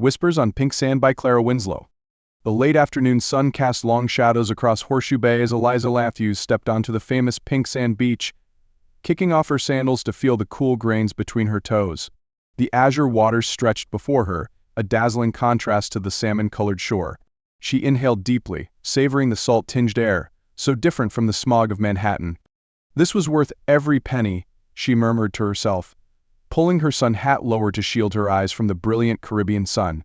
Whispers on Pink Sand by Clara Winslow. The late afternoon sun cast long shadows across Horseshoe Bay as Eliza Matthews stepped onto the famous pink sand beach, kicking off her sandals to feel the cool grains between her toes. The azure waters stretched before her, a dazzling contrast to the salmon-colored shore. She inhaled deeply, savoring the salt-tinged air, so different from the smog of Manhattan. This was worth every penny, she murmured to herself, pulling her sun hat lower to shield her eyes from the brilliant Caribbean sun.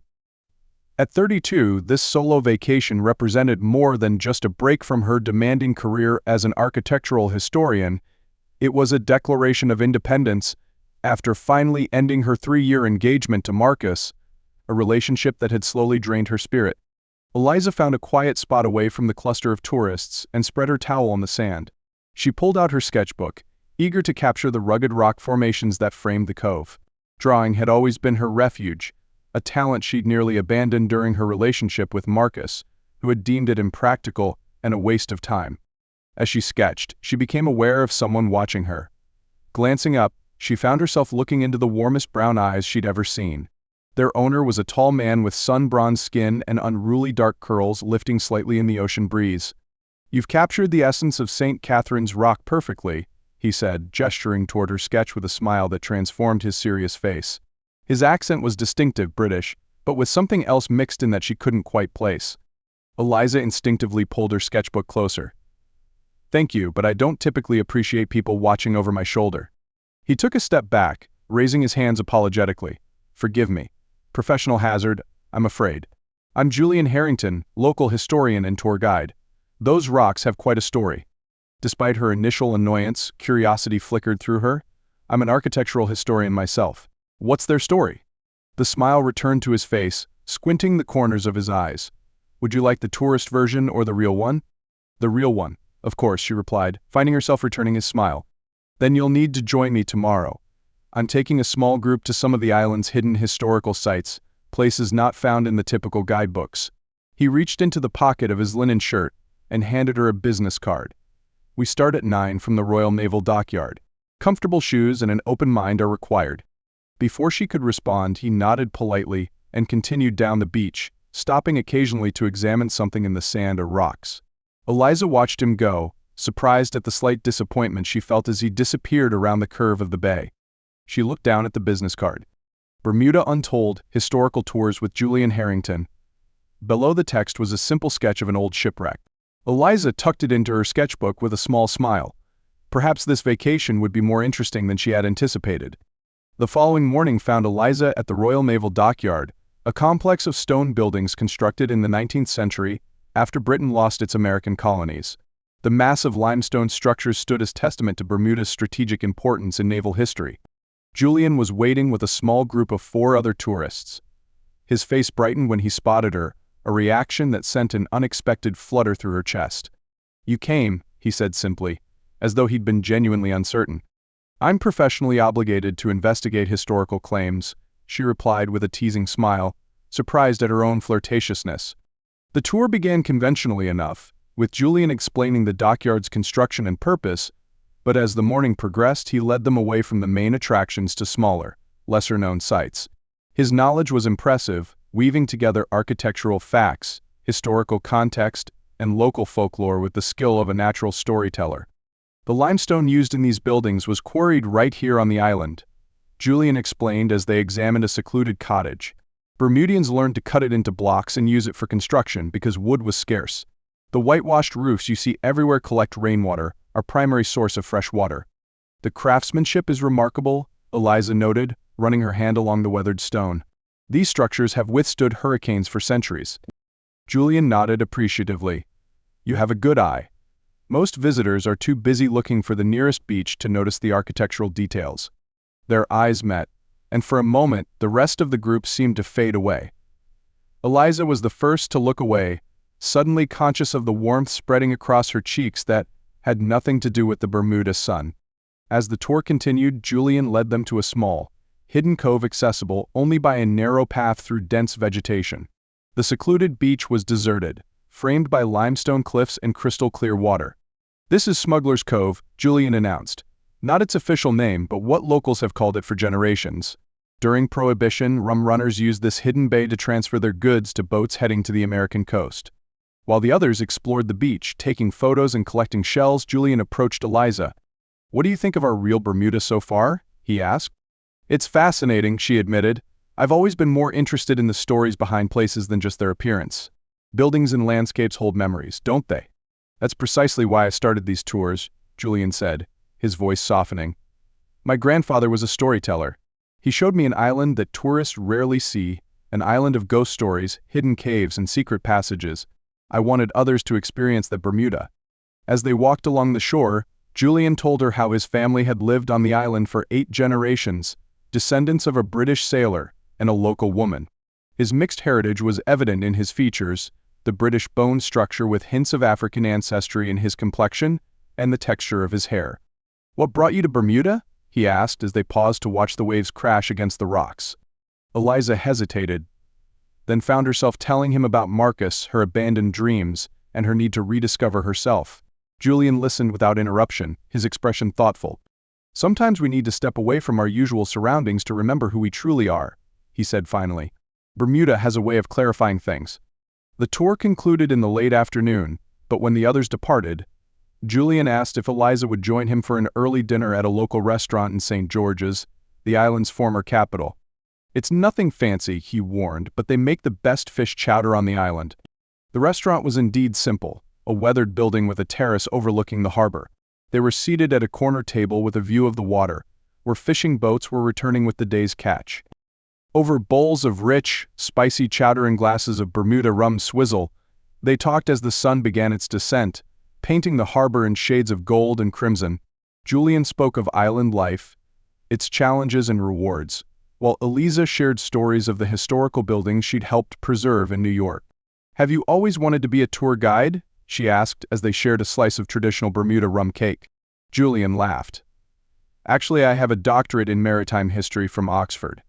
At 32, this solo vacation represented more than just a break from her demanding career as an architectural historian. It was a declaration of independence after finally ending her 3-year engagement to Marcus, a relationship that had slowly drained her spirit. Eliza found a quiet spot away from the cluster of tourists and spread her towel on the sand. She pulled out her sketchbook, eager to capture the rugged rock formations that framed the cove. Drawing had always been her refuge, a talent she'd nearly abandoned during her relationship with Marcus, who had deemed it impractical and a waste of time. As she sketched, she became aware of someone watching her. Glancing up, she found herself looking into the warmest brown eyes she'd ever seen. Their owner was a tall man with sun-bronzed skin and unruly dark curls lifting slightly in the ocean breeze. "You've captured the essence of St. Catherine's Rock perfectly," he said, gesturing toward her sketch with a smile that transformed his serious face. His accent was distinctive British, but with something else mixed in that she couldn't quite place. Eliza instinctively pulled her sketchbook closer. "Thank you, but I don't typically appreciate people watching over my shoulder." He took a step back, raising his hands apologetically. "Forgive me. Professional hazard, I'm afraid. I'm Julian Harrington, local historian and tour guide. Those rocks have quite a story." Despite her initial annoyance, curiosity flickered through her. "I'm an architectural historian myself." "What's their story?" The smile returned to his face, squinting the corners of his eyes. "Would you like the tourist version or the real one?" "The real one, of course," she replied, finding herself returning his smile. "Then you'll need to join me tomorrow. I'm taking a small group to some of the island's hidden historical sites, places not found in the typical guidebooks." He reached into the pocket of his linen shirt and handed her a business card. "We start at 9 from the Royal Naval Dockyard. Comfortable shoes and an open mind are required." Before she could respond, he nodded politely and continued down the beach, stopping occasionally to examine something in the sand or rocks. Eliza watched him go, surprised at the slight disappointment she felt as he disappeared around the curve of the bay. She looked down at the business card. "Bermuda Untold, Historical Tours with Julian Harrington." Below the text was a simple sketch of an old shipwreck. Eliza tucked it into her sketchbook with a small smile. Perhaps this vacation would be more interesting than she had anticipated. The following morning found Eliza at the Royal Naval Dockyard, a complex of stone buildings constructed in the 19th century after Britain lost its American colonies. The massive limestone structures stood as testament to Bermuda's strategic importance in naval history. Julian was waiting with a small group of 4 other tourists. His face brightened when he spotted her, a reaction that sent an unexpected flutter through her chest. "You came," he said simply, as though he'd been genuinely uncertain. "I'm professionally obligated to investigate historical claims," she replied with a teasing smile, surprised at her own flirtatiousness. The tour began conventionally enough, with Julian explaining the dockyard's construction and purpose, but as the morning progressed he led them away from the main attractions to smaller, lesser-known sites. His knowledge was impressive, weaving together architectural facts, historical context, and local folklore with the skill of a natural storyteller. "The limestone used in these buildings was quarried right here on the island," Julian explained as they examined a secluded cottage. "Bermudians learned to cut it into blocks and use it for construction because wood was scarce. The whitewashed roofs you see everywhere collect rainwater, our primary source of fresh water." "The craftsmanship is remarkable," Eliza noted, running her hand along the weathered stone. "These structures have withstood hurricanes for centuries." Julian nodded appreciatively. "You have a good eye." Most visitors are too busy looking for the nearest beach to notice the architectural details. Their eyes met, and for a moment the rest of the group seemed to fade away. Eliza was the first to look away, suddenly conscious of the warmth spreading across her cheeks that had nothing to do with the Bermuda sun. As the tour continued, Julian led them to a small, hidden cove accessible only by a narrow path through dense vegetation. The secluded beach was deserted, framed by limestone cliffs and crystal-clear water. "This is Smuggler's Cove," Julian announced. "Not its official name, but what locals have called it for generations." During Prohibition, rum runners used this hidden bay to transfer their goods to boats heading to the American coast. While the others explored the beach, taking photos and collecting shells, Julian approached Eliza. "What do you think of our real Bermuda so far?" he asked. "It's fascinating," she admitted. "I've always been more interested in the stories behind places than just their appearance. Buildings and landscapes hold memories, don't they?" "That's precisely why I started these tours," Julian said, his voice softening. "My grandfather was a storyteller. He showed me an island that tourists rarely see, an island of ghost stories, hidden caves, and secret passages. I wanted others to experience that Bermuda." As they walked along the shore, Julian told her how his family had lived on the island for 8 generations, descendants of a British sailor and a local woman. His mixed heritage was evident in his features, the British bone structure with hints of African ancestry in his complexion and the texture of his hair. "What brought you to Bermuda?" he asked as they paused to watch the waves crash against the rocks. Eliza hesitated, then found herself telling him about Marcus, her abandoned dreams, and her need to rediscover herself. Julian listened without interruption, his expression thoughtful. "Sometimes we need to step away from our usual surroundings to remember who we truly are," he said finally. "Bermuda has a way of clarifying things." The tour concluded in the late afternoon, but when the others departed, Julian asked if Eliza would join him for an early dinner at a local restaurant in St. George's, the island's former capital. "It's nothing fancy," he warned, "but they make the best fish chowder on the island." The restaurant was indeed simple, a weathered building with a terrace overlooking the harbor. They were seated at a corner table with a view of the water, where fishing boats were returning with the day's catch. Over bowls of rich, spicy chowder and glasses of Bermuda rum swizzle, they talked as the sun began its descent, painting the harbor in shades of gold and crimson. Julian spoke of island life, its challenges and rewards, while Eliza shared stories of the historical buildings she'd helped preserve in New York. "Have you always wanted to be a tour guide?" she asked as they shared a slice of traditional Bermuda rum cake. Julian laughed. "Actually, I have a doctorate in maritime history from Oxford.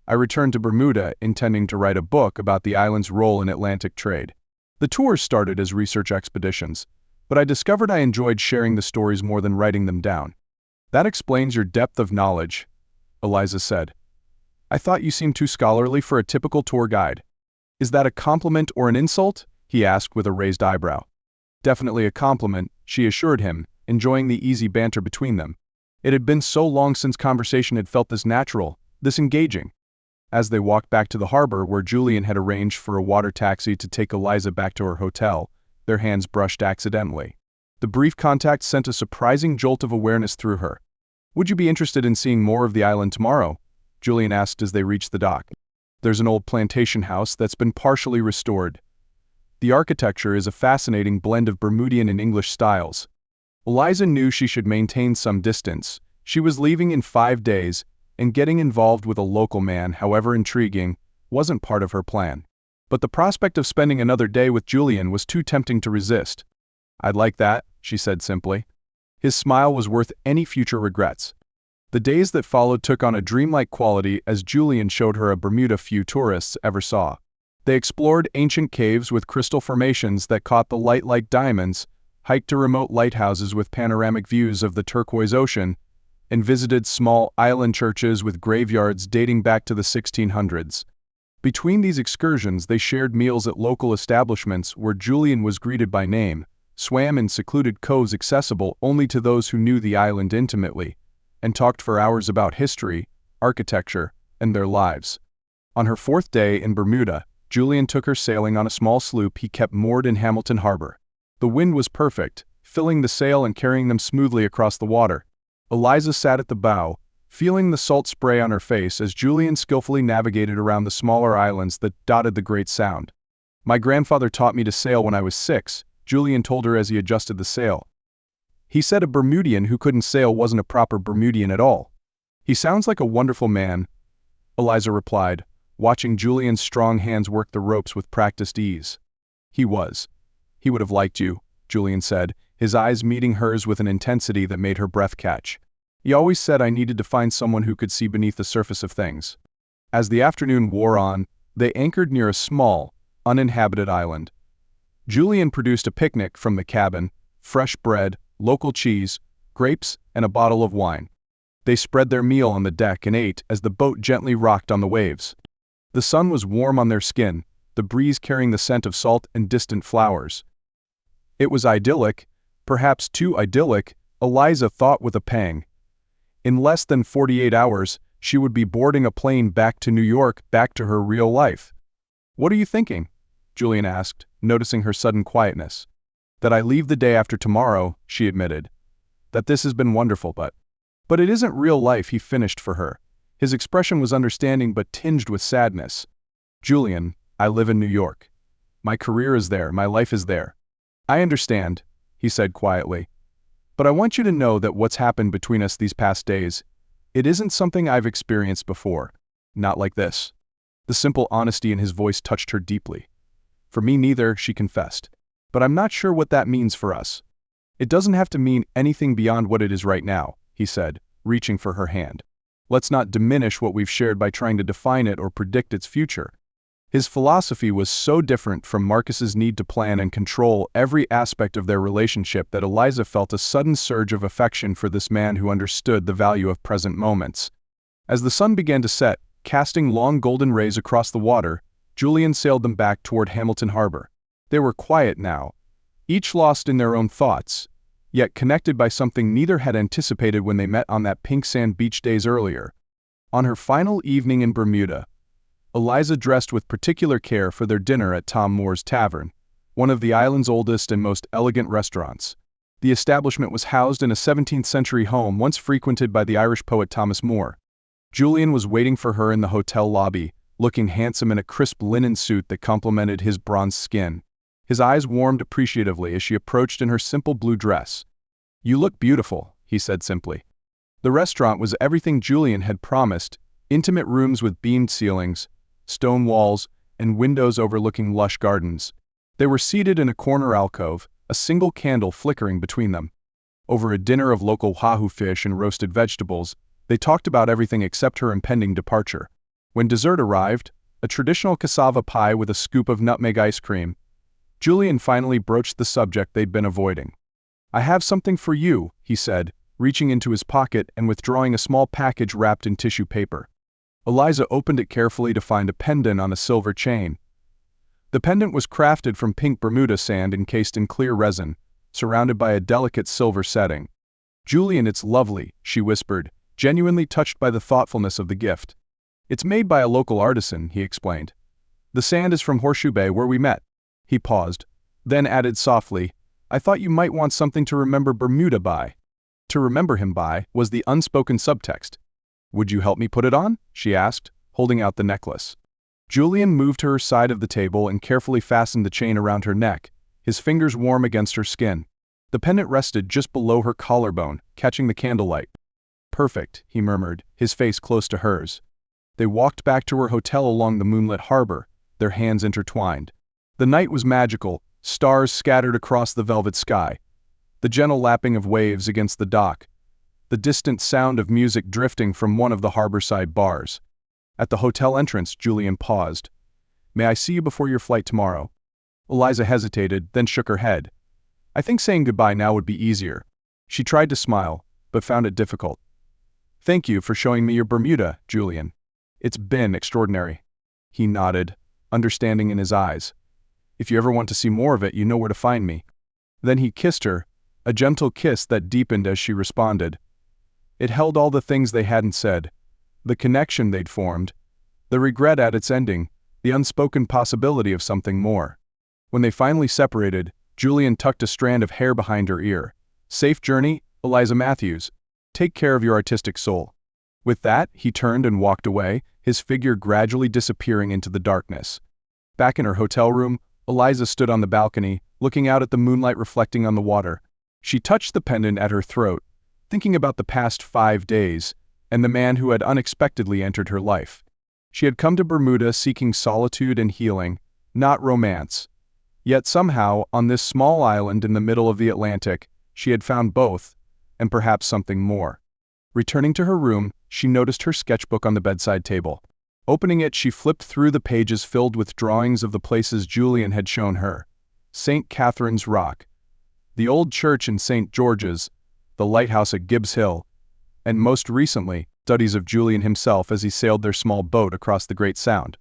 I returned to Bermuda intending to write a book about the island's role in Atlantic trade. The tours started as research expeditions, but I discovered I enjoyed sharing the stories more than writing them down." "That explains your depth of knowledge," Eliza said. "I thought you seemed too scholarly for a typical tour guide." "Is that a compliment or an insult?" he asked with a raised eyebrow. "Definitely a compliment," she assured him, enjoying the easy banter between them. It had been so long since conversation had felt this natural, this engaging. As they walked back to the harbor where Julian had arranged for a water taxi to take Eliza back to her hotel, their hands brushed accidentally. The brief contact sent a surprising jolt of awareness through her. "Would you be interested in seeing more of the island tomorrow?" Julian asked as they reached the dock. "There's an old plantation house that's been partially restored. The architecture is a fascinating blend of Bermudian and English styles." Eliza knew she should maintain some distance. She was leaving in 5 days, and getting involved with a local man, however intriguing, wasn't part of her plan. But the prospect of spending another day with Julian was too tempting to resist. "I'd like that," she said simply. His smile was worth any future regrets. The days that followed took on a dreamlike quality as Julian showed her a Bermuda few tourists ever saw. They explored ancient caves with crystal formations that caught the light like diamonds, hiked to remote lighthouses with panoramic views of the turquoise ocean, and visited small island churches with graveyards dating back to the 1600s. Between these excursions, they shared meals at local establishments where Julian was greeted by name, swam in secluded coves accessible only to those who knew the island intimately, and talked for hours about history, architecture, and their lives. On her 4th day in Bermuda, Julian took her sailing on a small sloop he kept moored in Hamilton Harbor. The wind was perfect, filling the sail and carrying them smoothly across the water. Eliza sat at the bow, feeling the salt spray on her face as Julian skillfully navigated around the smaller islands that dotted the Great Sound. "My grandfather taught me to sail when I was 6, Julian told her as he adjusted the sail. "He said a Bermudian who couldn't sail wasn't a proper Bermudian at all." "He sounds like a wonderful man," Eliza replied, watching Julian's strong hands work the ropes with practiced ease. "He was. He would have liked you," Julian said, his eyes meeting hers with an intensity that made her breath catch. "He always said I needed to find someone who could see beneath the surface of things." As the afternoon wore on, they anchored near a small, uninhabited island. Julian produced a picnic from the cabin, fresh bread, local cheese, grapes, and a bottle of wine. They spread their meal on the deck and ate as the boat gently rocked on the waves. The sun was warm on their skin, the breeze carrying the scent of salt and distant flowers. It was idyllic, perhaps too idyllic, Eliza thought with a pang. In less than 48 hours, she would be boarding a plane back to New York, back to her real life. "What are you thinking?" Julian asked, noticing her sudden quietness. "That I leave the day after tomorrow," she admitted. "That this has been wonderful, but it isn't real life," he finished for her. His expression was understanding but tinged with sadness. "Julian, I live in New York. My career is there, my life is there." "I understand," he said quietly. "But I want you to know that what's happened between us these past days, it isn't something I've experienced before. Not like this." The simple honesty in his voice touched her deeply. "For me neither," she confessed. "But I'm not sure what that means for us." "It doesn't have to mean anything beyond what it is right now," he said, reaching for her hand. "Let's not diminish what we've shared by trying to define it or predict its future." His philosophy was so different from Marcus's need to plan and control every aspect of their relationship that Eliza felt a sudden surge of affection for this man who understood the value of present moments. As the sun began to set, casting long golden rays across the water, Julian sailed them back toward Hamilton Harbor. They were quiet now, each lost in their own thoughts, yet connected by something neither had anticipated when they met on that pink sand beach days earlier. On her final evening in Bermuda, Eliza dressed with particular care for their dinner at Tom Moore's Tavern, one of the island's oldest and most elegant restaurants. The establishment was housed in a 17th-century home once frequented by the Irish poet Thomas Moore. Julian was waiting for her in the hotel lobby, looking handsome in a crisp linen suit that complemented his bronzed skin. His eyes warmed appreciatively as she approached in her simple blue dress. "You look beautiful," he said simply. The restaurant was everything Julian had promised: intimate rooms with beamed ceilings, stone walls, and windows overlooking lush gardens. They were seated in a corner alcove, a single candle flickering between them. Over a dinner of local wahoo fish and roasted vegetables, they talked about everything except her impending departure. When dessert arrived, a traditional cassava pie with a scoop of nutmeg ice cream, Julian finally broached the subject they'd been avoiding. "I have something for you," he said, reaching into his pocket and withdrawing a small package wrapped in tissue paper. Eliza opened it carefully to find a pendant on a silver chain. The pendant was crafted from pink Bermuda sand encased in clear resin, surrounded by a delicate silver setting. "Julian, it's lovely," she whispered, genuinely touched by the thoughtfulness of the gift. "It's made by a local artisan," he explained. "The sand is from Horseshoe Bay, where we met." He paused, then added softly, "I thought you might want something to remember Bermuda by." To remember him by was the unspoken subtext. "Would you help me put it on?" she asked, holding out the necklace. Julian moved to her side of the table and carefully fastened the chain around her neck, his fingers warm against her skin. The pendant rested just below her collarbone, catching the candlelight. "Perfect," he murmured, his face close to hers. They walked back to her hotel along the moonlit harbor, their hands intertwined. The night was magical, stars scattered across the velvet sky, the gentle lapping of waves against the dock, the distant sound of music drifting from one of the harborside bars. At the hotel entrance, Julian paused. "May I see you before your flight tomorrow?" Eliza hesitated, then shook her head. "I think saying goodbye now would be easier." She tried to smile, but found it difficult. "Thank you for showing me your Bermuda, Julian. It's been extraordinary." He nodded, understanding in his eyes. "If you ever want to see more of it, you know where to find me." Then he kissed her, a gentle kiss that deepened as she responded. It held all the things they hadn't said, the connection they'd formed, the regret at its ending, the unspoken possibility of something more. When they finally separated, Julian tucked a strand of hair behind her ear. "Safe journey, Eliza Matthews. Take care of your artistic soul." With that, he turned and walked away, his figure gradually disappearing into the darkness. Back in her hotel room, Eliza stood on the balcony, looking out at the moonlight reflecting on the water. She touched the pendant at her throat, thinking about the past 5 days, and the man who had unexpectedly entered her life. She had come to Bermuda seeking solitude and healing, not romance. Yet somehow, on this small island in the middle of the Atlantic, she had found both, and perhaps something more. Returning to her room, she noticed her sketchbook on the bedside table. Opening it, she flipped through the pages filled with drawings of the places Julian had shown her. St. Catherine's Rock, the old church in St. George's, the lighthouse at Gibbs Hill, and most recently, studies of Julian himself as he sailed their small boat across the Great Sound.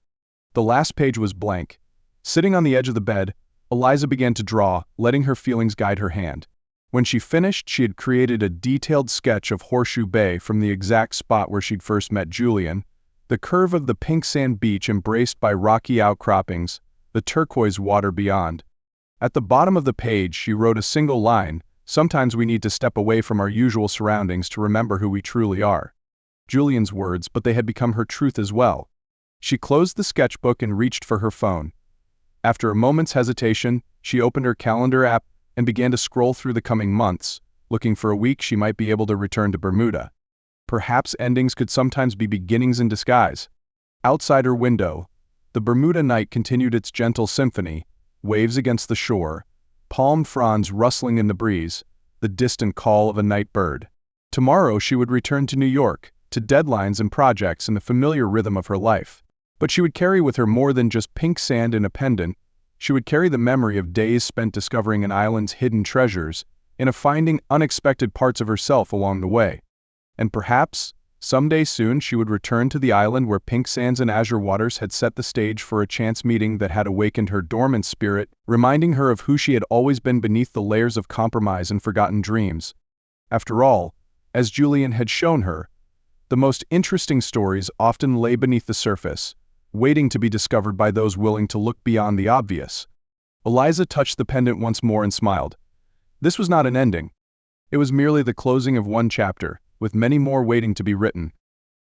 The last page was blank. Sitting on the edge of the bed, Eliza began to draw, letting her feelings guide her hand. When she finished, she had created a detailed sketch of Horseshoe Bay from the exact spot where she'd first met Julian, the curve of the pink sand beach embraced by rocky outcroppings, the turquoise water beyond. At the bottom of the page, she wrote a single line, "Sometimes we need to step away from our usual surroundings to remember who we truly are." Julian's words, but they had become her truth as well. She closed the sketchbook and reached for her phone. After a moment's hesitation, she opened her calendar app and began to scroll through the coming months, looking for a week she might be able to return to Bermuda. Perhaps endings could sometimes be beginnings in disguise. Outside her window, the Bermuda night continued its gentle symphony, waves against the shore, palm fronds rustling in the breeze, the distant call of a night bird. Tomorrow she would return to New York, to deadlines and projects in the familiar rhythm of her life. But she would carry with her more than just pink sand and a pendant. She would carry the memory of days spent discovering an island's hidden treasures, and of finding unexpected parts of herself along the way. And perhaps, someday soon she would return to the island where pink sands and azure waters had set the stage for a chance meeting that had awakened her dormant spirit, reminding her of who she had always been beneath the layers of compromise and forgotten dreams. After all, as Julian had shown her, the most interesting stories often lay beneath the surface, waiting to be discovered by those willing to look beyond the obvious. Eliza touched the pendant once more and smiled. This was not an ending. It was merely the closing of one chapter, with many more waiting to be written.